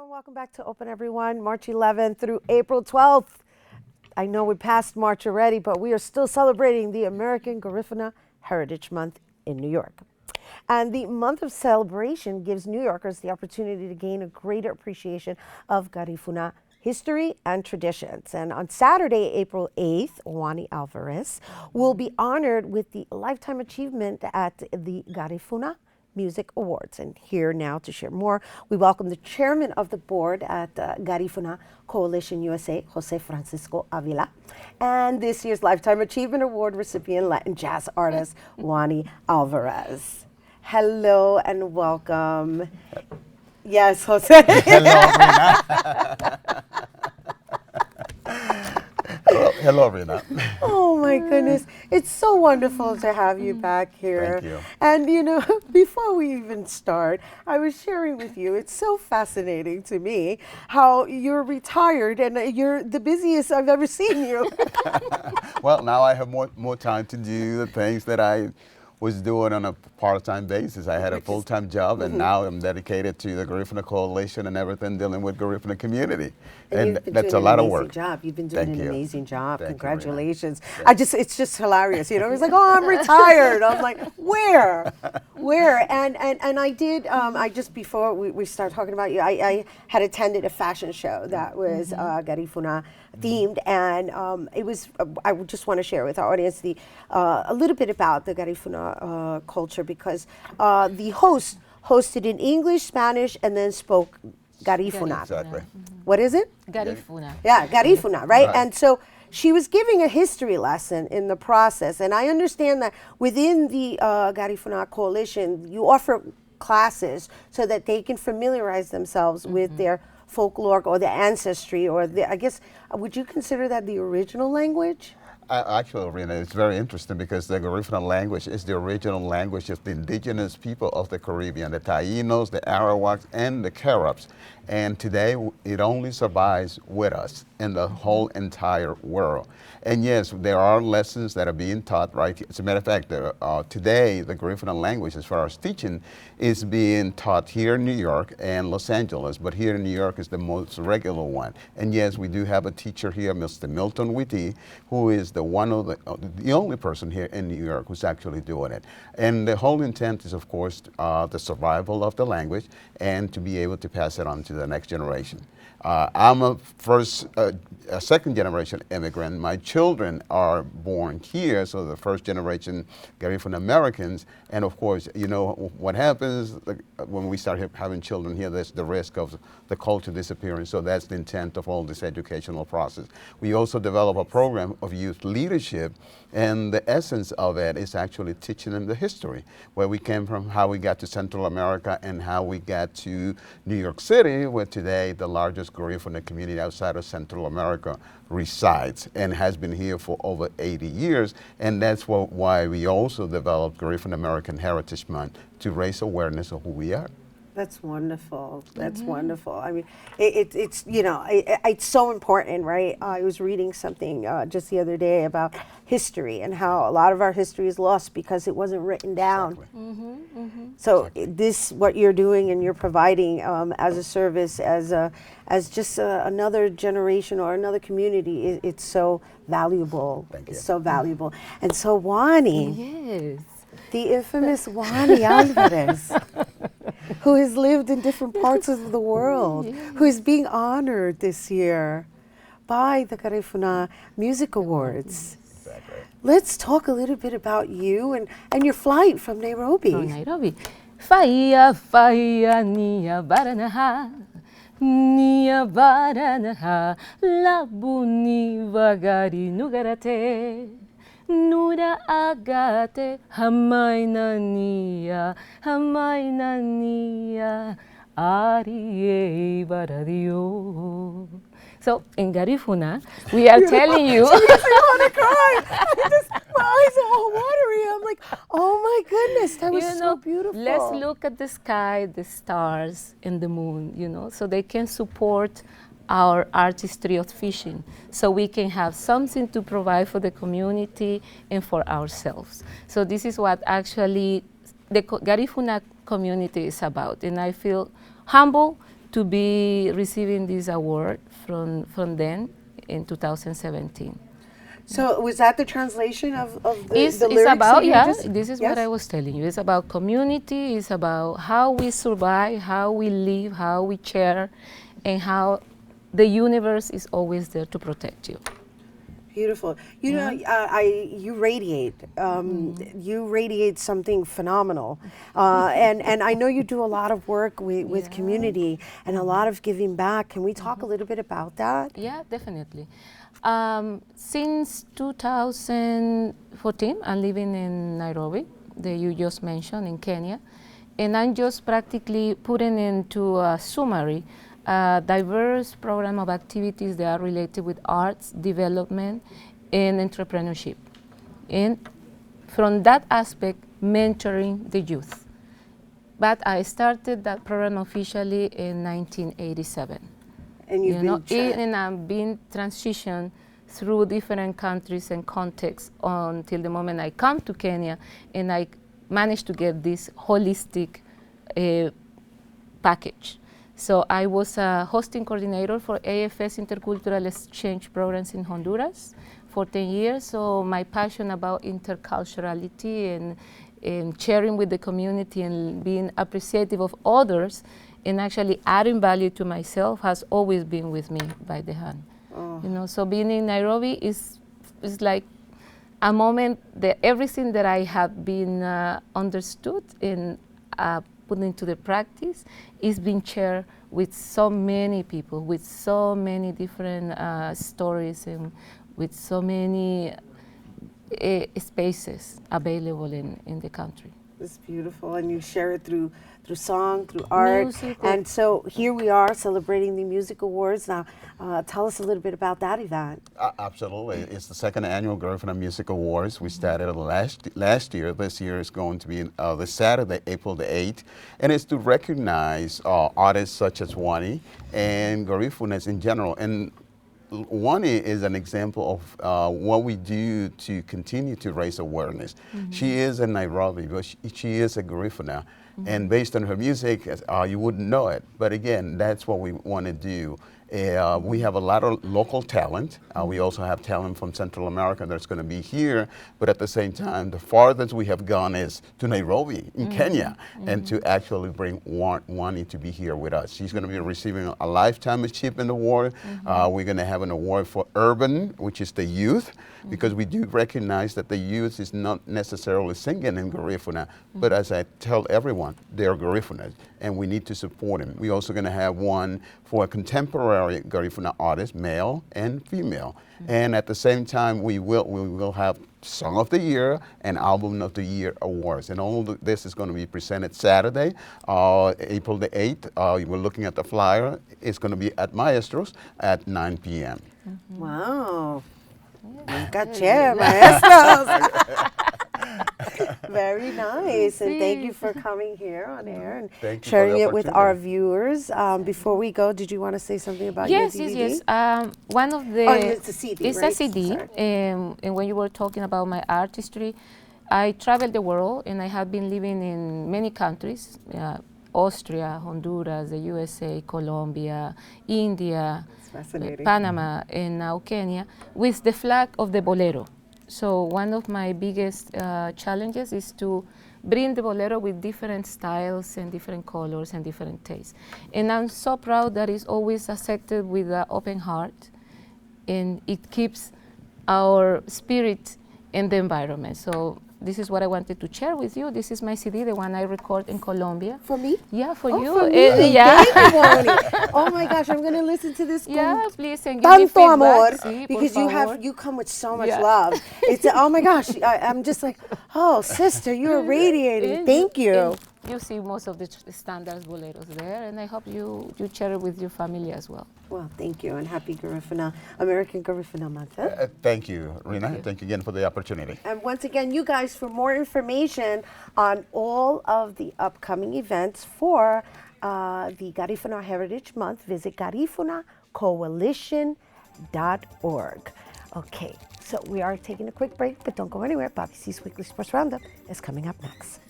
and welcome back to Open Everyone, March 11th through April 12th. I know we passed March already, but we are still celebrating the American Garifuna Heritage Month in New York. And the month of celebration gives New Yorkers the opportunity to gain a greater appreciation of Garifuna history and traditions. And on Saturday, April 8th, Wanny Alvarez will be honored with the Lifetime Achievement at the Garifuna Music Awards. And here now to share more, we welcome the chairman of the board at Garifuna Coalition USA, Jose Francisco Avila, and this year's Lifetime Achievement Award recipient, Latin jazz artist, Wanny Alvarez. Hello and welcome. Yes, Jose. Hello, Rhina. Hello, Rhina. Oh my goodness. It's so wonderful to have you back here. Thank you. And you know, before we even start, I was sharing with you, it's so fascinating to me how you're retired and you're the busiest I've ever seen you. Well, now I have more time to do the things that I was doing on a part-time basis. I had a full-time job, and now I'm dedicated to the Garifuna Coalition and everything dealing with Garifuna community. And that's a lot of work. You've been doing an amazing job. Thank you, Congratulations. It's just hilarious. You know, he's like, oh, I'm retired. I'm like, where? And I did, I just before we start talking about you, I had attended a fashion show that was Garifuna themed, and it was, I would just want to share with our audience a little bit about the Garifuna culture, because the host hosted in English, Spanish, and then spoke Garifuna. Exactly. What is it? Garifuna. Yeah, Garifuna, right? And so she was giving a history lesson in the process, and I understand that within the Garifuna Coalition, you offer classes so that they can familiarize themselves with their folklore or the ancestry, or I guess, would you consider that the original language? Actually, Rhina, it's very interesting because the Garifuna language is the original language of the indigenous people of the Caribbean, the Taínos, the Arawaks, and the Caribs. And today, it only survives with us in the whole entire world. And yes, there are lessons that are being taught, right? As a matter of fact, today, the Garifuna language, as far as teaching, is being taught here in New York and Los Angeles, but here in New York is the most regular one. And yes, we do have a teacher here, Mr. Milton Whitty, who is the only person here in New York who's actually doing it. And the whole intent is, of course, the survival of the language and to be able to pass it on to the next generation. I'm a second generation immigrant. My children are born here, so the first generation Garifuna Americans. And of course, you know what happens when we start having children here, there's the risk of the culture disappearing. So that's the intent of all this educational process. We also develop a program of youth leadership, and the essence of it is actually teaching them the history, where we came from, how we got to Central America, and how we got to New York City, where today the largest Garifuna community outside of Central America resides and has been here for over 80 years. And that's why we also developed Garifuna American Heritage Month, to raise awareness of who we are. That's wonderful. That's wonderful. I mean, it's you know, it's so important, right? I was reading something just the other day about history and how a lot of our history is lost because it wasn't written down. Exactly. So this, what you're doing and you're providing as a service, as just another generation or another community, it's so valuable. Thank you. It's so valuable. And so Wanny, Yes. the infamous Wanny Alvarez, who has lived in different parts of the world, who is being honored this year by the Garifuna Music Awards. Exactly. Let's talk a little bit about you and your flight from Nairobi. From Nairobi. Faya, faya, nia baranaha. Nia baranaha. Labuni vagari nugarate. Nura agate, hamay na niya, ariye baradio. So in Garifuna, we are telling you. I want to cry. My eyes are all watery. I'm like, oh my goodness, that was so beautiful. Let's look at the sky, the stars, and the moon, so they can support our artistry of fishing, so we can have something to provide for the community and for ourselves. So this is what actually the Garifuna community is about, and I feel humble to be receiving this award from them in 2017. So was that the translation of It's the lyrics? about, that you yeah, just- this is yes? what I was telling you. It's about community, it's about how we survive, how we live, how we share, and how the universe is always there to protect you. Beautiful. You know, you radiate. You radiate something phenomenal, and I know you do a lot of work with community and a lot of giving back. Can we talk a little bit about that? Yeah, definitely. Since 2014, I'm living in Nairobi, that you just mentioned, in Kenya, and I'm just practically putting into a summary a diverse program of activities that are related with arts, development, and entrepreneurship. And from that aspect, mentoring the youth. But I started that program officially in 1987. And you've And I've been transitioned through different countries and contexts until the moment I come to Kenya, and I managed to get this holistic package. So I was a hosting coordinator for AFS Intercultural Exchange Programs in Honduras for 10 years. So my passion about interculturality and sharing with the community and being appreciative of others and actually adding value to myself has always been with me by the hand. So being in Nairobi is like a moment that everything that I have been understood and put into the practice is being shared with so many people, with so many different stories, and with so many spaces available in the country. It's beautiful, and you share it through song, through art. Music. And so here we are celebrating the Music Awards. Now, tell us a little bit about that event. Absolutely. It's the second annual Garifuna Music Awards. We started last year. This year is going to be this Saturday, April the 8th. And it's to recognize artists such as Wanny and Garifunas in general. And Wanny is an example of what we do to continue to raise awareness. She is in Nairobi, but she is a Garifuna. And based on her music, you wouldn't know it. But again, that's what we want to do. We have a lot of local talent. We also have talent from Central America that's going to be here. But at the same time, the farthest we have gone is to Nairobi in Kenya, and to actually bring Wanny to be here with us. She's going to be receiving a Lifetime Achievement Award. We're going to have an award for urban, which is the youth, because we do recognize that the youth is not necessarily singing in Garifuna, but as I tell everyone, they're Garifunas, and we need to support them. We're also going to have one for a contemporary Garifuna artist, male and female. And at the same time, we will have Song of the Year and Album of the Year awards. And all of this is going to be presented Saturday, April the 8th. We're looking at the flyer. It's going to be at Maestro's at 9 p.m. Wow. Gotcha, maestros. Very nice, and thank you for coming here on air and sharing it with our viewers. Before we go, did you want to say something about your DVD? Yes. One of the it's a CD. It's right? a CD, and when you were talking about my artistry, I traveled the world, and I have been living in many countries. Austria, Honduras, the USA, Colombia, India, Panama, and now Kenya, with the flag of the bolero. So one of my biggest challenges is to bring the bolero with different styles and different colors and different tastes. And I'm so proud that it's always accepted with an open heart, and it keeps our spirit in the environment. So this is what I wanted to share with you. This is my CD, the one I record in Colombia. For me? Yeah, for you. For me. Yeah. Thank you, Wanny. Oh my gosh, I'm gonna listen to this. Yeah, please, and give me Tanto amor, feedback. Sí, because por you come with so much Yeah. love. It's oh my gosh, I'm just like, oh sister, you're radiating. And Thank you. and you see most of the standards boleros there, and I hope you share it with your family as well. Well, thank you, and happy Garifuna, American Garifuna Month. Thank you, Rhina. Thank you again for the opportunity. And once again, you guys, for more information on all of the upcoming events for the Garifuna Heritage Month, visit GarifunaCoalition.org. Okay, so we are taking a quick break, but don't go anywhere. Bobby C's Weekly Sports Roundup is coming up next.